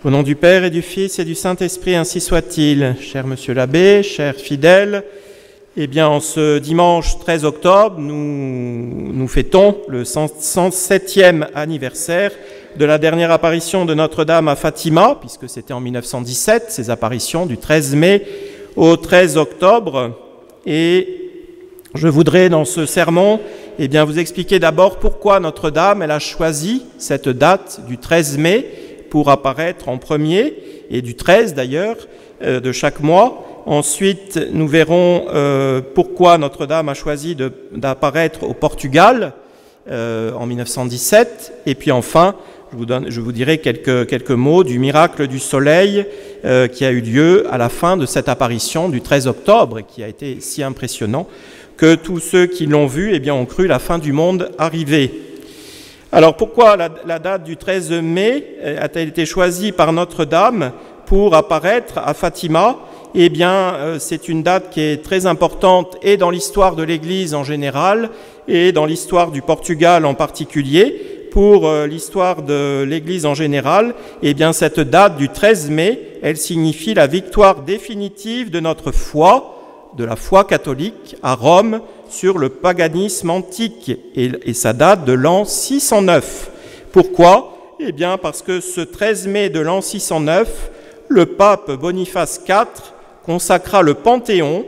Au nom du Père et du Fils et du Saint-Esprit, ainsi soit-il. Cher Monsieur l'abbé, chers fidèles, eh bien, en ce dimanche 13 octobre, nous fêtons le 107e anniversaire de la dernière apparition de Notre-Dame à Fatima, puisque c'était en 1917, ces apparitions du 13 mai au 13 octobre. Et je voudrais, dans ce sermon, eh bien, vous expliquer d'abord pourquoi Notre-Dame, elle a choisi cette date du 13 mai pour apparaître en premier, et du 13 d'ailleurs, de chaque mois. Ensuite, nous verrons pourquoi Notre-Dame a choisi d'apparaître au Portugal en 1917. Et puis enfin, je vous dirai quelques mots du miracle du soleil qui a eu lieu à la fin de cette apparition du 13 octobre, et qui a été si impressionnant que tous ceux qui l'ont vu eh bien, ont cru la fin du monde arriver. Alors pourquoi la date du 13 mai a-t-elle été choisie par Notre-Dame pour apparaître à Fatima? Eh bien, c'est une date qui est très importante et dans l'histoire de l'Église en général et dans l'histoire du Portugal en particulier. Pour l'histoire de l'Église en général, eh bien, cette date du 13 mai, elle signifie la victoire définitive de notre foi, de la foi catholique à Rome, sur le paganisme antique, et ça date de l'an 609. Pourquoi? Eh bien parce que ce 13 mai de l'an 609, le pape Boniface IV consacra le Panthéon,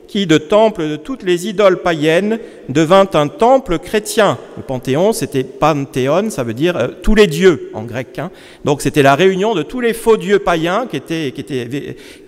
qui de temple de toutes les idoles païennes devint un temple chrétien. Le Panthéon, c'était panthéon, ça veut dire tous les dieux en grec. Donc c'était la réunion de tous les faux dieux païens qui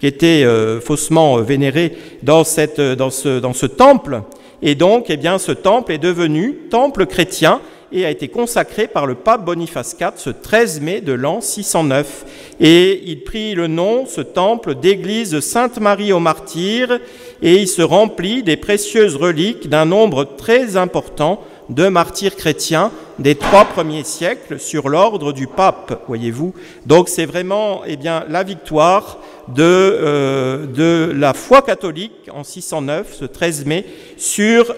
étaient faussement vénérés dans ce temple. Et donc, eh bien, ce temple est devenu temple chrétien et a été consacré par le pape Boniface IV ce 13 mai de l'an 609. Et il prit le nom, ce temple, d'église Sainte-Marie aux Martyrs, et il se remplit des précieuses reliques d'un nombre très important de martyrs chrétiens des 3 premiers siècles sur l'ordre du pape, voyez-vous. Donc c'est vraiment eh bien, la victoire de la foi catholique en 609, ce 13 mai, sur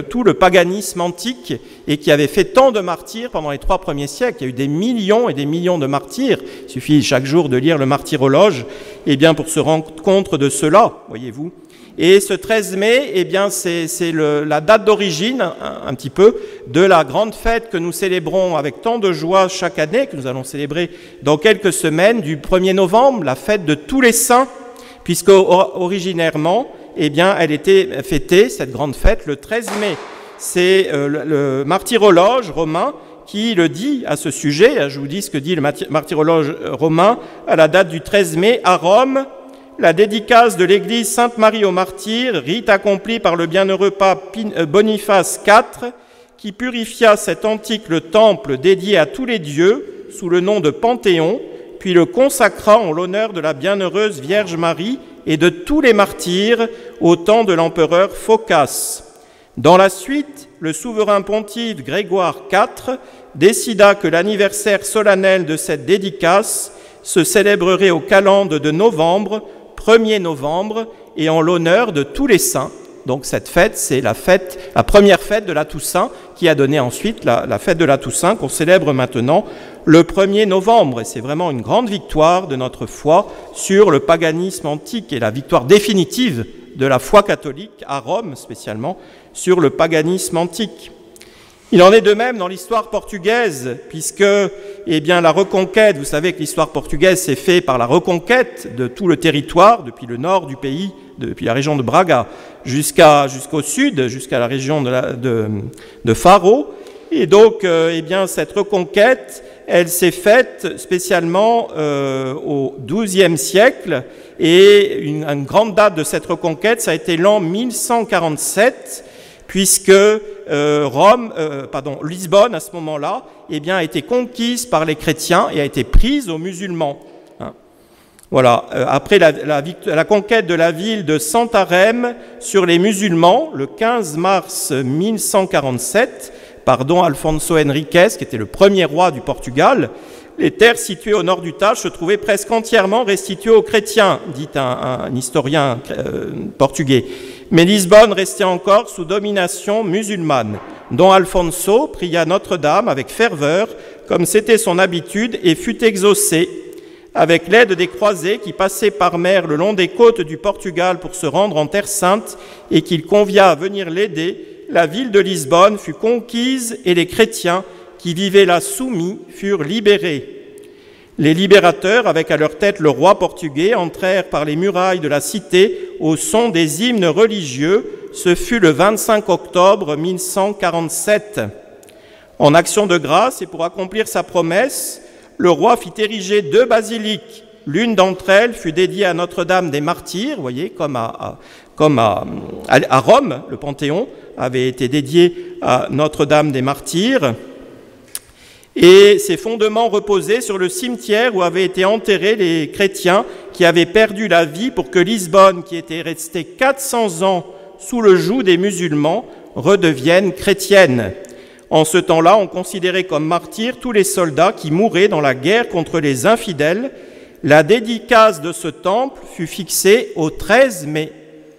tout le paganisme antique, et qui avait fait tant de martyrs pendant les 3 premiers siècles. Il y a eu des millions et des millions de martyrs. Il suffit chaque jour de lire le martyrologe eh bien, pour se rendre compte de cela, voyez-vous. Et ce 13 mai, eh bien, c'est la date d'origine, un petit peu, de la grande fête que nous célébrons avec tant de joie chaque année, que nous allons célébrer dans quelques semaines, du 1er novembre, la fête de tous les saints, puisque originairement, eh bien, elle était fêtée, cette grande fête, le 13 mai. C'est le martyrologe romain qui le dit à ce sujet. Je vous dis ce que dit le martyrologe romain à la date du 13 mai à Rome. La dédicace de l'église Sainte-Marie aux Martyrs, rite accompli par le bienheureux pape Boniface IV, qui purifia cet antique temple dédié à tous les dieux sous le nom de Panthéon, puis le consacra en l'honneur de la bienheureuse Vierge Marie et de tous les martyrs au temps de l'empereur Phocas. Dans la suite, le souverain pontife Grégoire IV décida que l'anniversaire solennel de cette dédicace se célébrerait au calende de novembre, 1er novembre, et en l'honneur de tous les saints. Donc cette fête, c'est la première fête de la Toussaint, qui a donné ensuite la fête de la Toussaint, qu'on célèbre maintenant le 1er novembre. Et c'est vraiment une grande victoire de notre foi sur le paganisme antique, et la victoire définitive de la foi catholique, à Rome spécialement, sur le paganisme antique. Il en est de même dans l'histoire portugaise, puisque eh bien, la reconquête, vous savez que l'histoire portugaise s'est faite par la reconquête de tout le territoire, depuis le nord du pays, depuis la région de Braga, jusqu'au sud, jusqu'à la région de Faro. Et donc, eh bien, cette reconquête, elle s'est faite spécialement au XIIe siècle, et une grande date de cette reconquête, ça a été l'an 1147, puisque Lisbonne, à ce moment-là, eh bien, a été conquise par les chrétiens et a été prise aux musulmans. Voilà. Après la conquête de la ville de Santarém sur les musulmans, le 15 mars 1147, par Dom Alfonso Henriques, qui était le premier roi du Portugal, les terres situées au nord du Tage se trouvaient presque entièrement restituées aux chrétiens, dit un historien portugais. Mais Lisbonne restait encore sous domination musulmane. Dom Alfonso pria Notre-Dame avec ferveur, comme c'était son habitude, et fut exaucé. avec l'aide des croisés qui passaient par mer le long des côtes du Portugal pour se rendre en Terre Sainte et qu'il convia à venir l'aider, la ville de Lisbonne fut conquise et les chrétiens qui vivaient là soumis furent libérés. Les libérateurs, avec à leur tête le roi portugais, entrèrent par les murailles de la cité au son des hymnes religieux. Ce fut le 25 octobre 1147. En action de grâce et pour accomplir sa promesse, le roi fit ériger 2 basiliques. L'une d'entre elles fut dédiée à Notre-Dame des Martyrs, vous voyez, comme à Rome, le Panthéon avait été dédié à Notre-Dame des Martyrs. Et ses fondements reposaient sur le cimetière où avaient été enterrés les chrétiens qui avaient perdu la vie pour que Lisbonne, qui était restée 400 ans sous le joug des musulmans, redevienne chrétienne. En ce temps-là, on considérait comme martyrs tous les soldats qui mouraient dans la guerre contre les infidèles. La dédicace de ce temple fut fixée au 13 mai.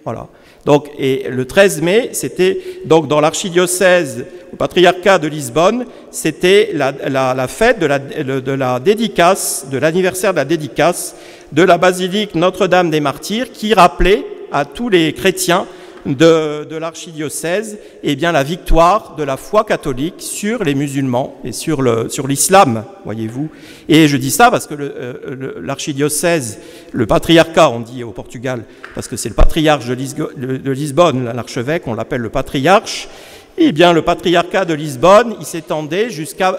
Voilà. Donc, et le 13 mai, c'était donc dans l'archidiocèse, au patriarcat de Lisbonne, c'était la fête de la dédicace, de l'anniversaire de la dédicace de la basilique Notre-Dame des Martyrs, qui rappelait à tous les chrétiens de l'archidiocèse, eh bien, la victoire de la foi catholique sur les musulmans et sur l'islam, voyez-vous. Et je dis ça parce que l'archidiocèse, le patriarcat, on dit au Portugal, parce que c'est le patriarche de Lisbonne, l'archevêque, on l'appelle le patriarche. Eh bien, le patriarcat de Lisbonne, il s'étendait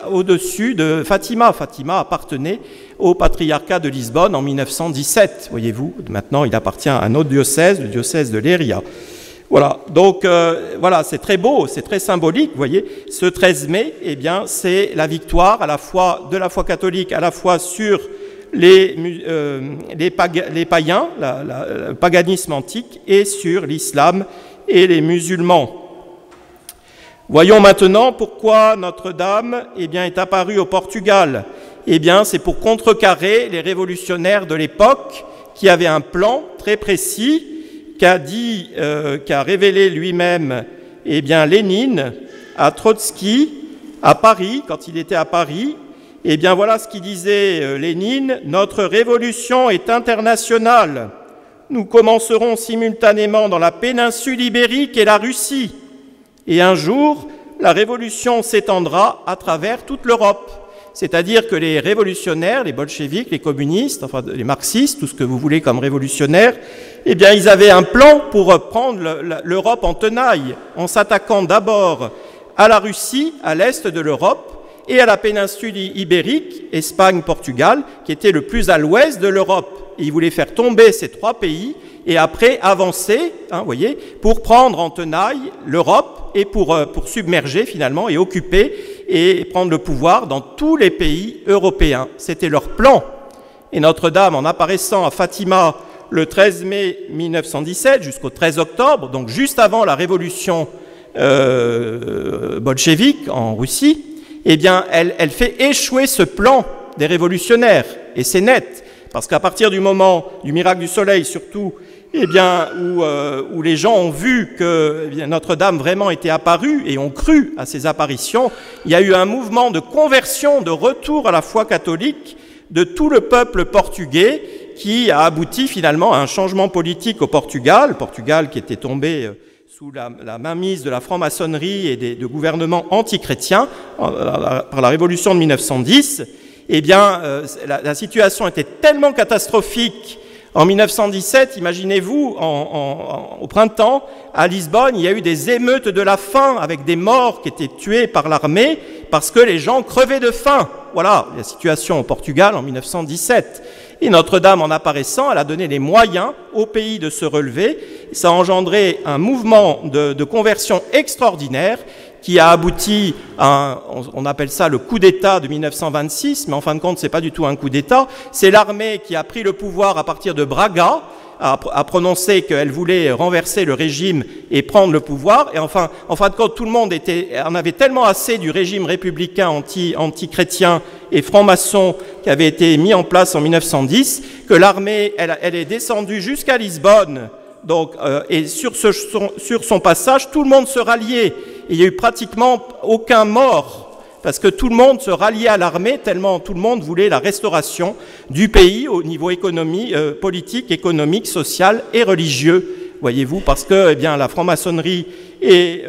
au-dessus de Fatima. Fatima appartenait au patriarcat de Lisbonne en 1917, voyez-vous. Maintenant, il appartient à un autre diocèse, le diocèse de Leiria. Voilà, donc voilà, c'est très beau, c'est très symbolique, vous voyez. Ce 13 mai, eh bien, c'est la victoire à la fois de la foi catholique, à la fois sur les païens, le paganisme antique, et sur l'islam et les musulmans. Voyons maintenant pourquoi Notre-Dame est apparue au Portugal. Eh bien, c'est pour contrecarrer les révolutionnaires de l'époque qui avaient un plan très précis qu'a révélé lui-même Lénine à Trotsky à Paris, quand il était à Paris. Eh bien, voilà ce qu'il disait Lénine: « Notre révolution est internationale. Nous commencerons simultanément dans la péninsule ibérique et la Russie. Et un jour, la révolution s'étendra à travers toute l'Europe. » C'est-à-dire que les révolutionnaires, les bolcheviks, les communistes, enfin les marxistes, tout ce que vous voulez comme révolutionnaires, eh bien, ils avaient un plan pour prendre l'Europe en tenaille, en s'attaquant d'abord à la Russie, à l'est de l'Europe, et à la péninsule ibérique, Espagne, Portugal, qui était le plus à l'ouest de l'Europe. Et ils voulaient faire tomber ces 3 pays et après avancer, vous voyez, pour prendre en tenaille l'Europe et pour submerger finalement et occuper et prendre le pouvoir dans tous les pays européens. C'était leur plan. Et Notre-Dame, en apparaissant à Fatima le 13 mai 1917 jusqu'au 13 octobre, donc juste avant la révolution bolchevique en Russie, eh bien, elle fait échouer ce plan des révolutionnaires. Et c'est net, parce qu'à partir du moment du miracle du soleil, surtout, eh bien, où les gens ont vu que Notre-Dame vraiment était apparue et ont cru à ces apparitions, il y a eu un mouvement de conversion, de retour à la foi catholique de tout le peuple portugais qui a abouti finalement à un changement politique au Portugal. Le Portugal qui était tombé sous la mainmise de la franc-maçonnerie et de gouvernements anti-chrétiens par la révolution de 1910. Eh bien, la situation était tellement catastrophique. En 1917, imaginez-vous, au printemps, à Lisbonne, il y a eu des émeutes de la faim avec des morts qui étaient tués par l'armée parce que les gens crevaient de faim. Voilà la situation au Portugal en 1917. Et Notre-Dame, en apparaissant, elle a donné les moyens au pays de se relever. Ça a engendré un mouvement de conversion extraordinaire qui a abouti à, on appelle ça le coup d'État de 1926, mais en fin de compte, c'est pas du tout un coup d'État. C'est l'armée qui a pris le pouvoir à partir de Braga, a prononcé qu'elle voulait renverser le régime et prendre le pouvoir. Et enfin, en fin de compte, tout le monde en avait tellement assez du régime républicain anti-chrétien et franc-maçon qui avait été mis en place en 1910, que l'armée, elle est descendue jusqu'à Lisbonne. Donc, et sur son passage, tout le monde se ralliait. Il n'y a eu pratiquement aucun mort parce que tout le monde se ralliait à l'armée, tellement tout le monde voulait la restauration du pays au niveau politique, économique, social et religieux. Voyez-vous, parce que eh bien, la franc-maçonnerie et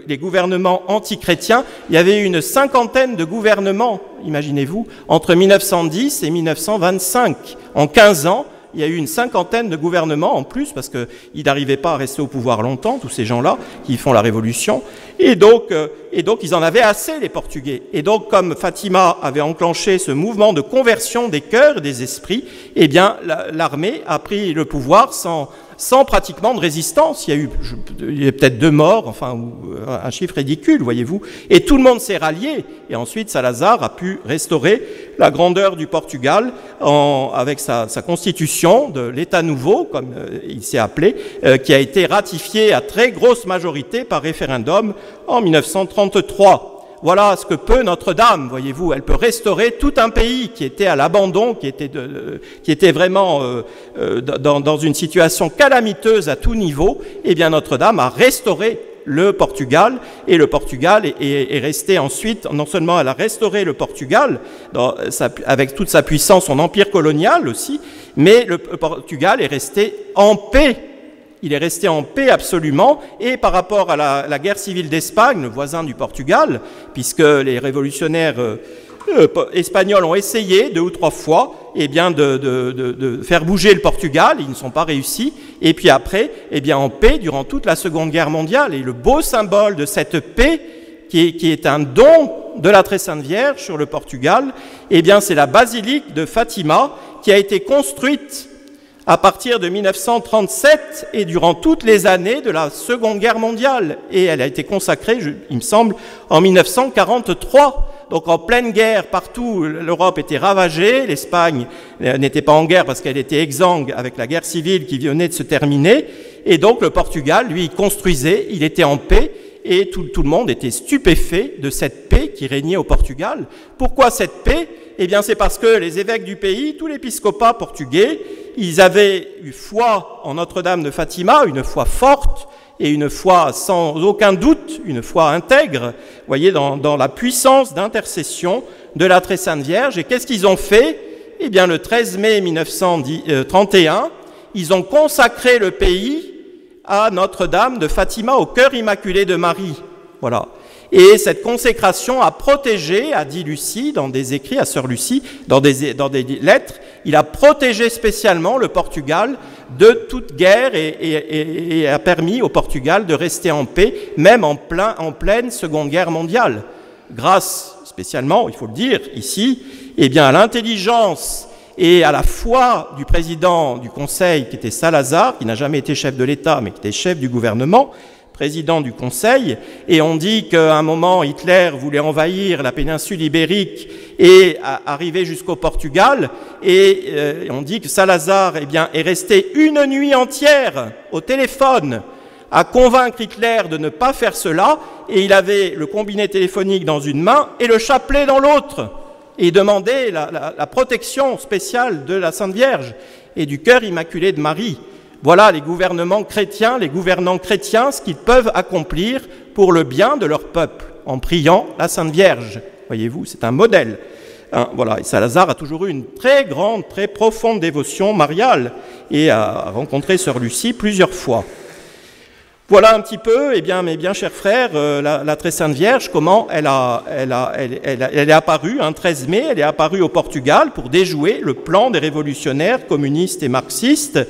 les gouvernements antichrétiens, il y avait une 50aine de gouvernements, imaginez-vous, entre 1910 et 1925. En 15 ans, il y a eu une 50aine de gouvernements en plus, parce qu'ils n'arrivaient pas à rester au pouvoir longtemps, tous ces gens-là, qui font la révolution. Et donc, ils en avaient assez, les Portugais. Et donc, comme Fatima avait enclenché ce mouvement de conversion des cœurs et des esprits, eh bien, l'armée a pris le pouvoir sans pratiquement de résistance. Il y a peut-être 2 morts, enfin, un chiffre ridicule, voyez-vous. Et tout le monde s'est rallié. Et ensuite, Salazar a pu restaurer la grandeur du Portugal avec sa constitution de l'État nouveau, comme il s'est appelé, qui a été ratifiée à très grosse majorité par référendum en 1933. Voilà ce que peut Notre-Dame, voyez-vous. Elle peut restaurer tout un pays qui était à l'abandon, qui était vraiment dans une situation calamiteuse à tout niveau. Eh bien, Notre-Dame a restauré le Portugal, et le Portugal est resté ensuite, non seulement elle a restauré le Portugal avec toute sa puissance, son empire colonial aussi, mais le Portugal est resté en paix. Il est resté en paix absolument, et par rapport à la guerre civile d'Espagne, le voisin du Portugal, puisque les révolutionnaires espagnols ont essayé 2 ou 3 fois eh bien, de faire bouger le Portugal, ils ne sont pas réussis, et puis après, eh bien, en paix durant toute la Seconde Guerre mondiale. Et le beau symbole de cette paix, qui est un don de la Très Sainte Vierge sur le Portugal, eh bien, c'est la basilique de Fatima, qui a été construite à partir de 1937 et durant toutes les années de la Seconde Guerre mondiale. Et elle a été consacrée, il me semble, en 1943. Donc en pleine guerre, partout, l'Europe était ravagée, l'Espagne n'était pas en guerre parce qu'elle était exsangue avec la guerre civile qui venait de se terminer. Et donc le Portugal, lui, construisait, il était en paix, et tout le monde était stupéfait de cette paix qui régnait au Portugal. Pourquoi cette paix ? Eh bien, c'est parce que les évêques du pays, tout l'épiscopat portugais, ils avaient eu foi en Notre-Dame de Fatima, une foi forte et une foi sans aucun doute, une foi intègre, voyez, dans la puissance d'intercession de la Très Sainte Vierge. Et qu'est-ce qu'ils ont fait ? Eh bien, le 13 mai 1931, ils ont consacré le pays à Notre-Dame de Fatima, au cœur immaculé de Marie. Voilà. Et cette consécration a protégé, a dit Lucie dans des écrits, à sœur Lucie, dans des lettres, il a protégé spécialement le Portugal de toute guerre et a permis au Portugal de rester en paix, même en pleine Seconde Guerre mondiale. Grâce spécialement, il faut le dire ici, eh bien à l'intelligence et à la foi du président du Conseil, qui était Salazar, qui n'a jamais été chef de l'État, mais qui était chef du gouvernement, président du Conseil, et on dit qu'à un moment, Hitler voulait envahir la péninsule ibérique et arriver jusqu'au Portugal, et on dit que Salazar eh bien, est resté une nuit entière au téléphone à convaincre Hitler de ne pas faire cela, et il avait le combiné téléphonique dans une main et le chapelet dans l'autre, et il demandait la protection spéciale de la Sainte Vierge et du cœur immaculé de Marie. Voilà les gouvernements chrétiens, les gouvernants chrétiens, ce qu'ils peuvent accomplir pour le bien de leur peuple, en priant la Sainte Vierge. Voyez-vous, c'est un modèle. Voilà. Et Salazar a toujours eu une très grande, très profonde dévotion mariale et a rencontré sœur Lucie plusieurs fois. Voilà un petit peu, eh bien, mes bien chers frères, la Très Sainte Vierge, comment elle est apparue, 13 mai, elle est apparue au Portugal pour déjouer le plan des révolutionnaires communistes et marxistes.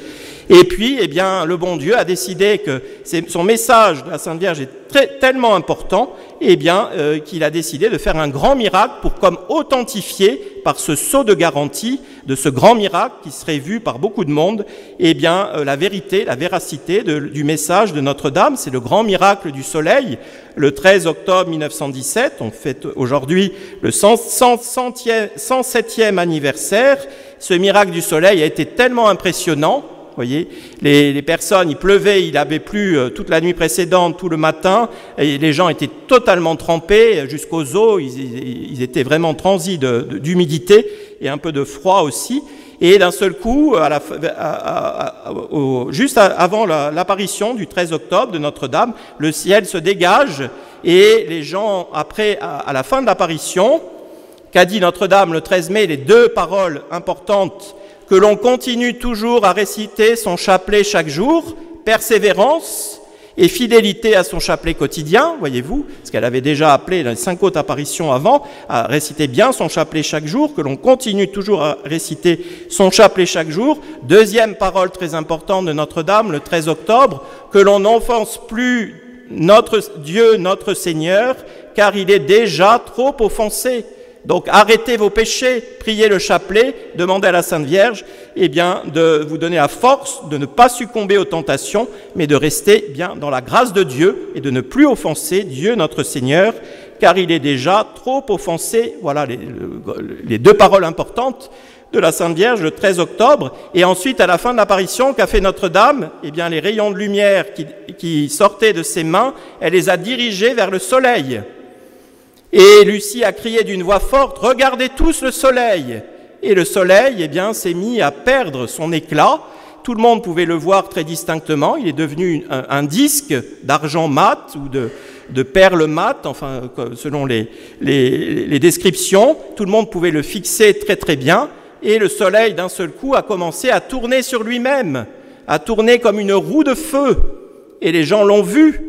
Et puis, eh bien, le bon Dieu a décidé que son message de la Sainte Vierge est tellement important, eh bien, qu'il a décidé de faire un grand miracle pour comme authentifier par ce sceau de garantie de ce grand miracle qui serait vu par beaucoup de monde, eh bien, la vérité, la véracité du message de Notre-Dame. C'est le grand miracle du soleil. Le 13 octobre 1917, on fête aujourd'hui le 107e anniversaire. Ce miracle du soleil a été tellement impressionnant. Vous voyez, les personnes, il pleuvait, il avait plu toute la nuit précédente, tout le matin, et les gens étaient totalement trempés jusqu'aux os, ils étaient vraiment transis d'humidité et un peu de froid aussi. Et d'un seul coup, juste avant l'apparition du 13 octobre de Notre-Dame, le ciel se dégage Et les gens, après, à la fin de l'apparition, qu'a dit Notre-Dame le 13 mai, les deux paroles importantes, que l'on continue toujours à réciter son chapelet chaque jour, persévérance et fidélité à son chapelet quotidien, voyez-vous, parce qu'elle avait déjà appelé dans les 5 autres apparitions avant, à réciter bien son chapelet chaque jour, que l'on continue toujours à réciter son chapelet chaque jour. Deuxième parole très importante de Notre-Dame, le 13 octobre, que l'on n'offense plus notre Dieu, notre Seigneur, car il est déjà trop offensé. Donc arrêtez vos péchés, priez le chapelet, demandez à la Sainte Vierge de vous donner la force de ne pas succomber aux tentations, mais de rester bien dans la grâce de Dieu et de ne plus offenser Dieu notre Seigneur, car il est déjà trop offensé. Voilà les deux paroles importantes de la Sainte Vierge le 13 octobre. Et ensuite, à la fin de l'apparition qu'a fait Notre-Dame, les rayons de lumière qui sortaient de ses mains, elle les a dirigés vers le soleil. Et Lucie a crié d'une voix forte, « Regardez tous le soleil !» Et le soleil, s'est mis à perdre son éclat. Tout le monde pouvait le voir très distinctement. Il est devenu un disque d'argent mat ou de perles mat, enfin, selon les descriptions. Tout le monde pouvait le fixer très très bien. Et le soleil, d'un seul coup, a commencé à tourner sur lui-même, à tourner comme une roue de feu. Et les gens l'ont vu.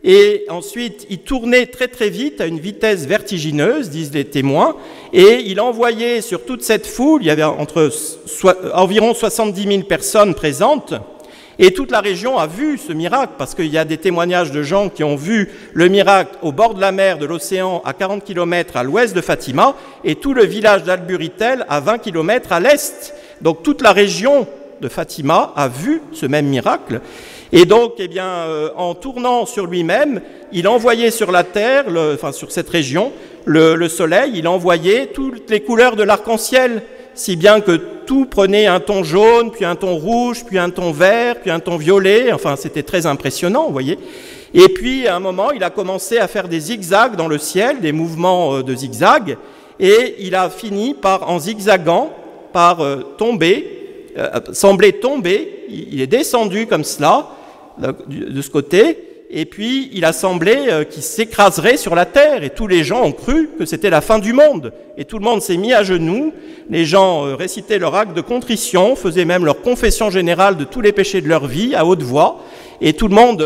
Et ensuite, il tournait très très vite, à une vitesse vertigineuse, disent les témoins, et il envoyait sur toute cette foule, il y avait environ 70 000 personnes présentes, et toute la région a vu ce miracle, parce qu'il y a des témoignages de gens qui ont vu le miracle au bord de la mer, de l'océan, à 40 km à l'ouest de Fatima, et tout le village d'Alburitel à 20 km à l'est. Donc toute la région de Fatima a vu ce même miracle. Et donc, en tournant sur lui-même, il envoyait sur la terre, sur cette région, le soleil, il envoyait toutes les couleurs de l'arc-en-ciel, si bien que tout prenait un ton jaune, puis un ton rouge, puis un ton vert, puis un ton violet. Enfin, c'était très impressionnant, vous voyez. Et puis, à un moment, il a commencé à faire des zigzags dans le ciel, des mouvements de zigzag, et il a fini par, en zigzagant, par semblait tomber. Il est descendu comme cela, de ce côté, et puis il a semblé qu'il s'écraserait sur la terre, et tous les gens ont cru que c'était la fin du monde, et tout le monde s'est mis à genoux, les gens récitaient leur acte de contrition, faisaient même leur confession générale de tous les péchés de leur vie à haute voix, et tout le monde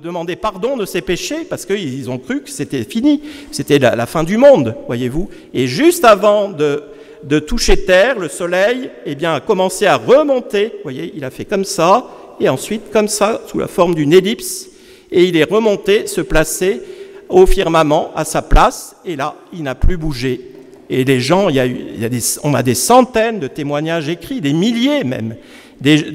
demandait pardon de ses péchés, parce qu'ils ont cru que c'était fini, c'était la fin du monde, voyez-vous. Et juste avant de toucher terre, le soleil a commencé à remonter, vous voyez, il a fait comme ça, et ensuite comme ça, sous la forme d'une ellipse, et il est remonté, se placer au firmament, à sa place, et là, il n'a plus bougé. Et les gens, on a des centaines de témoignages écrits, des milliers même.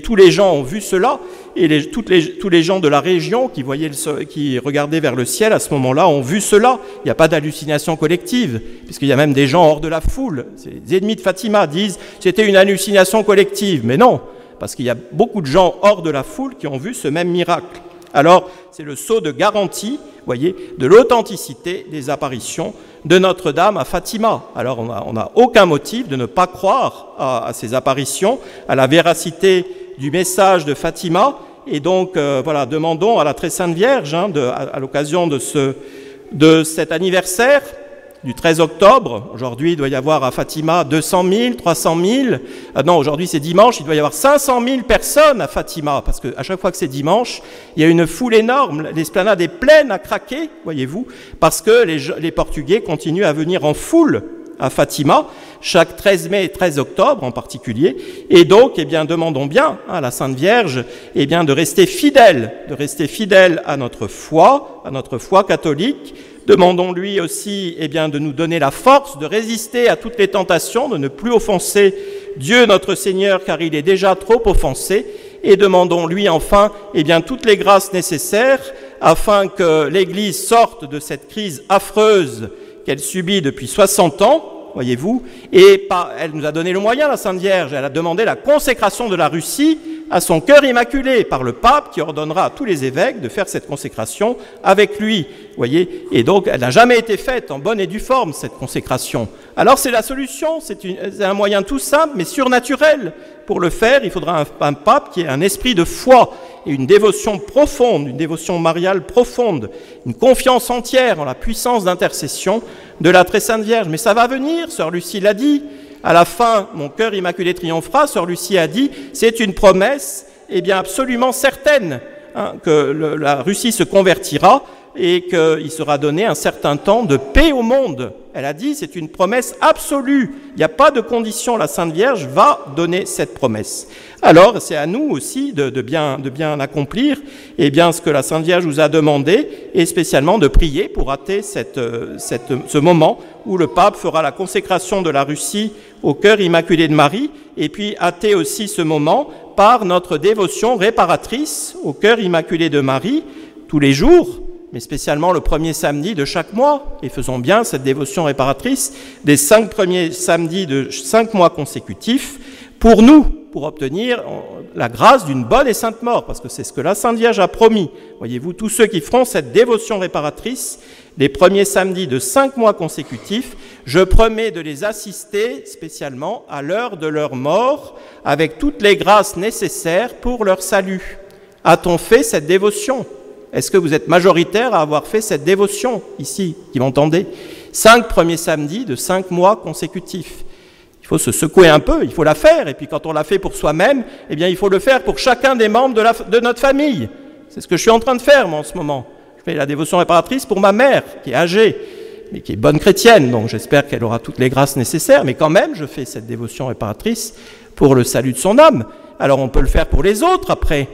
Tous les gens ont vu cela, et tous les gens de la région qui regardaient vers le ciel à ce moment-là ont vu cela. Il n'y a pas d'hallucination collective, puisqu'il y a même des gens hors de la foule. Les ennemis de Fatima disent que c'était une hallucination collective, mais non, parce qu'il y a beaucoup de gens hors de la foule qui ont vu ce même miracle. Alors, c'est le sceau de garantie, voyez, de l'authenticité des apparitions de Notre-Dame à Fatima. Alors, on n'a aucun motif de ne pas croire à ces apparitions, à la véracité du message de Fatima. Et donc, demandons à la Très Sainte Vierge, à l'occasion de cet anniversaire, du 13 octobre, aujourd'hui il doit y avoir à Fatima 200 000, 300 000, non aujourd'hui c'est dimanche, il doit y avoir 500 000 personnes à Fatima, parce qu'à chaque fois que c'est dimanche, il y a une foule énorme, l'esplanade est pleine à craquer, voyez-vous, parce que les Portugais continuent à venir en foule à Fatima, chaque 13 mai et 13 octobre en particulier, et donc, demandons bien à la Sainte Vierge, de rester fidèle à notre foi catholique. Demandons-lui aussi de nous donner la force de résister à toutes les tentations, de ne plus offenser Dieu notre Seigneur, car il est déjà trop offensé. Et demandons-lui enfin toutes les grâces nécessaires afin que l'Église sorte de cette crise affreuse qu'elle subit depuis 60 ans, voyez-vous. Et elle nous a donné le moyen, la Sainte Vierge. Elle a demandé la consécration de la Russie à son cœur immaculé par le pape qui ordonnera à tous les évêques de faire cette consécration avec lui. Vous voyez, et donc elle n'a jamais été faite en bonne et due forme, cette consécration. Alors c'est la solution, c'est un moyen tout simple mais surnaturel. Pour le faire, il faudra un pape qui ait un esprit de foi et une dévotion profonde, une dévotion mariale profonde, une confiance entière en la puissance d'intercession de la Très Sainte Vierge. Mais ça va venir, Sœur Lucie l'a dit. À la fin, mon cœur immaculé triomphera, Sœur Lucie a dit, c'est une promesse bien absolument certaine, que la Russie se convertira et qu'il sera donné un certain temps de paix au monde. Elle a dit, c'est une promesse absolue. Il n'y a pas de condition, la Sainte Vierge va donner cette promesse. Alors, c'est à nous aussi de bien accomplir ce que la Sainte Vierge nous a demandé, et spécialement de prier pour hâter ce moment où le pape fera la consécration de la Russie au cœur immaculé de Marie, et puis hâter aussi ce moment par notre dévotion réparatrice au cœur immaculé de Marie, tous les jours, mais spécialement le premier samedi de chaque mois, et faisons bien cette dévotion réparatrice des 5 premiers samedis de 5 mois consécutifs, pour nous, pour obtenir la grâce d'une bonne et sainte mort, parce que c'est ce que la Sainte Vierge a promis. Voyez-vous, tous ceux qui feront cette dévotion réparatrice, les premiers samedis de 5 mois consécutifs, je promets de les assister spécialement à l'heure de leur mort, avec toutes les grâces nécessaires pour leur salut. A-t-on fait cette dévotion ? Est-ce que vous êtes majoritaire à avoir fait cette dévotion, ici, qui m'entendez ? 5 premiers samedis de 5 mois consécutifs. Il faut se secouer un peu, il faut la faire, et puis quand on l'a fait pour soi-même, il faut le faire pour chacun des membres de notre famille. C'est ce que je suis en train de faire, moi, en ce moment. Je fais la dévotion réparatrice pour ma mère, qui est âgée, mais qui est bonne chrétienne, donc j'espère qu'elle aura toutes les grâces nécessaires, mais quand même, je fais cette dévotion réparatrice pour le salut de son âme. Alors on peut le faire pour les autres, après.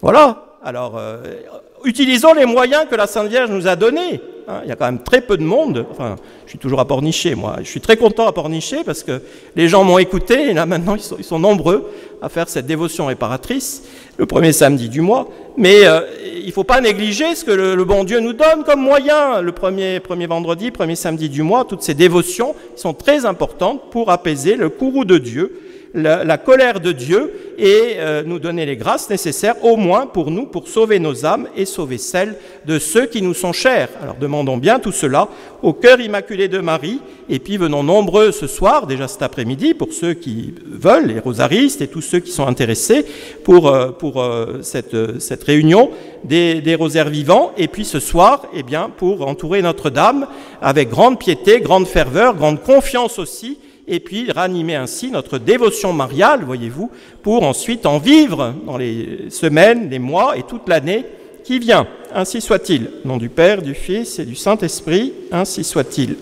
Voilà. Alors, utilisons les moyens que la Sainte Vierge nous a donnés. Il y a quand même très peu de monde. Enfin, je suis toujours à Pornichet, moi. Je suis très content à Pornichet parce que les gens m'ont écouté et là, maintenant, ils sont nombreux à faire cette dévotion réparatrice le premier samedi du mois. Mais il ne faut pas négliger ce que le bon Dieu nous donne comme moyen. Le premier vendredi, premier samedi du mois, toutes ces dévotions sont très importantes pour apaiser le courroux de Dieu, la colère de Dieu et nous donner les grâces nécessaires, au moins pour nous, pour sauver nos âmes et sauver celles de ceux qui nous sont chers. Alors demandons bien tout cela au cœur immaculé de Marie, et puis venons nombreux ce soir, déjà cet après-midi, pour ceux qui veulent, les rosaristes et tous ceux qui sont intéressés pour cette réunion des rosaires vivants, et puis ce soir, pour entourer Notre-Dame avec grande piété, grande ferveur, grande confiance aussi, et puis ranimer ainsi notre dévotion mariale, voyez-vous, pour ensuite en vivre dans les semaines, les mois et toute l'année qui vient. Ainsi soit-il. Au nom du Père, du Fils et du Saint-Esprit, ainsi soit-il.